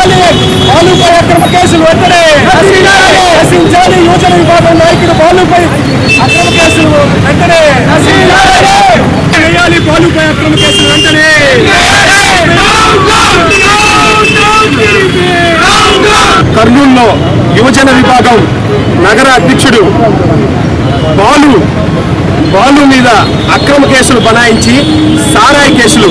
బాలుపై అక్రమ కేసులు వెంటనే నశించాలి. యువజన విభాగం నాయకుడు బాలుపై అక్రమ కేసులు వెంటనే వేయాలి. బాలుపై అక్రమ కేసులు వెంటనే కర్నూలులో యువజన విభాగం నగర అధ్యక్షుడు బాలు మీద అక్రమ కేసులు బనాయించి సారాయి కేసులు,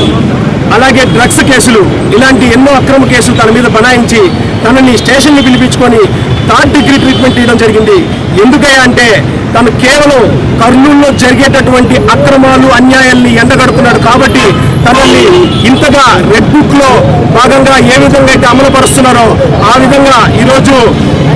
అలాగే డ్రగ్స్ కేసులు, ఇలాంటి ఎన్నో అక్రమ కేసులు తన మీద బనాయించి తనని స్టేషన్కి పిలిపించుకొని 3rd డిగ్రీ ట్రీట్మెంట్ ఇవ్వడం జరిగింది. ఎందుకయ్యా అంటే తను కేవలం కర్నూలులో జరిగేటటువంటి అక్రమాలు అన్యాయాల్ని ఎండగడుతున్నాడు కాబట్టి తనని ఇంతగా రెడ్ బుక్ లో భాగంగా ఏ విధంగా అయితే అమలుపరుస్తున్నారో ఆ విధంగా ఈరోజు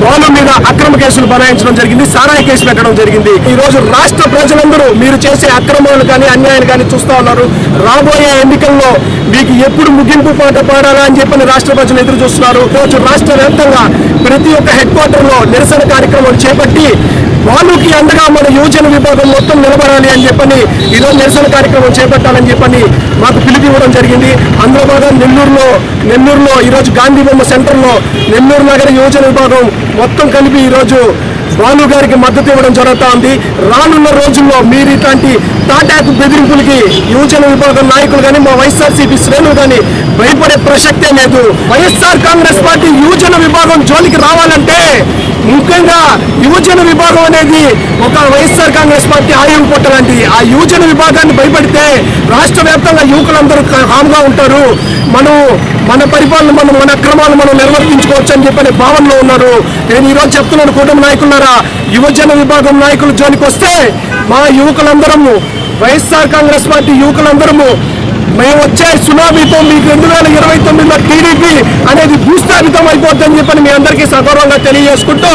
బాలు మీద అక్రమ కేసులు బనాయించడం జరిగింది, సారాయి కేసు పెట్టడం జరిగింది. ఈ రోజు రాష్ట్ర ప్రజలందరూ మీరు చేసే అక్రమాలు కానీ అన్యాయాలు కానీ చూస్తా ఉన్నారు. రాబోయే ఎన్నికల్లో మీకు ఎప్పుడు ముగింపు పాట పాడాలా అని చెప్పని రాష్ట్ర ప్రజలు ఎదురు చూస్తున్నారు. ఈరోజు రాష్ట్ర వ్యాప్తంగా ప్రతి ఒక్క హెడ్ క్వార్టర్ లో నిరసన కార్యక్రమాలు చేపట్టి బాలుకి అండగా మన యువజన విభాగం మొత్తం నిలబడాలి అని చెప్పని ఈరోజు నిరసన కార్యక్రమం చేపట్టాలని చెప్పని మాకు పిలుపు ఇవ్వడం జరిగింది. అందులో భాగంగా నెల్లూరులో ఈరోజు గాంధీ బొమ్మ సెంటర్లో నెల్లూరు నగర యువజన విభాగం మొత్తం కలిపి ఈరోజు బాలు గారికి మద్దతు ఇవ్వడం జరుగుతూ ఉంది. రానున్న రోజుల్లో మీరు ఇట్లాంటి తాటాకు బెదిరింపులకి యువజన విభాగం నాయకులు కానీ మా వైఎస్ఆర్సీపీ శ్రేణులు కానీ భయపడే ప్రసక్తే లేదు. వైఎస్ఆర్ కాంగ్రెస్ పార్టీ యువజన విభాగం జోలికి రావాలంటే ముఖ్యంగా యువజన విభాగం అనేది ఒక వైఎస్ఆర్ కాంగ్రెస్ పార్టీ ఆయువు పొట్టలాంటి ఆ యువజన విభాగాన్ని భయపడితే రాష్ట్ర వ్యాప్తంగా యువకులందరూ హామ్గా ఉంటారు. మన పరిపాలన మన అక్రమాలు మనం నిర్వర్తించుకోవచ్చు అని చెప్పని భావనలో ఉన్నారు. నేను ఈరోజు చెప్తున్నాను, కూటమి నాయకులారా, యువజన విభాగం నాయకుల జోలికి వస్తే మా యువకులందరము, వైఎస్ఆర్ కాంగ్రెస్ పార్టీ యువకులందరము మేము వచ్చే సునామీతో మీకు 2029లో టీడీపీ అనేది భూస్థాపితం అయిపోద్దని చెప్పని మీ అందరికీ సగౌరవంగా తెలియజేసుకుంటూ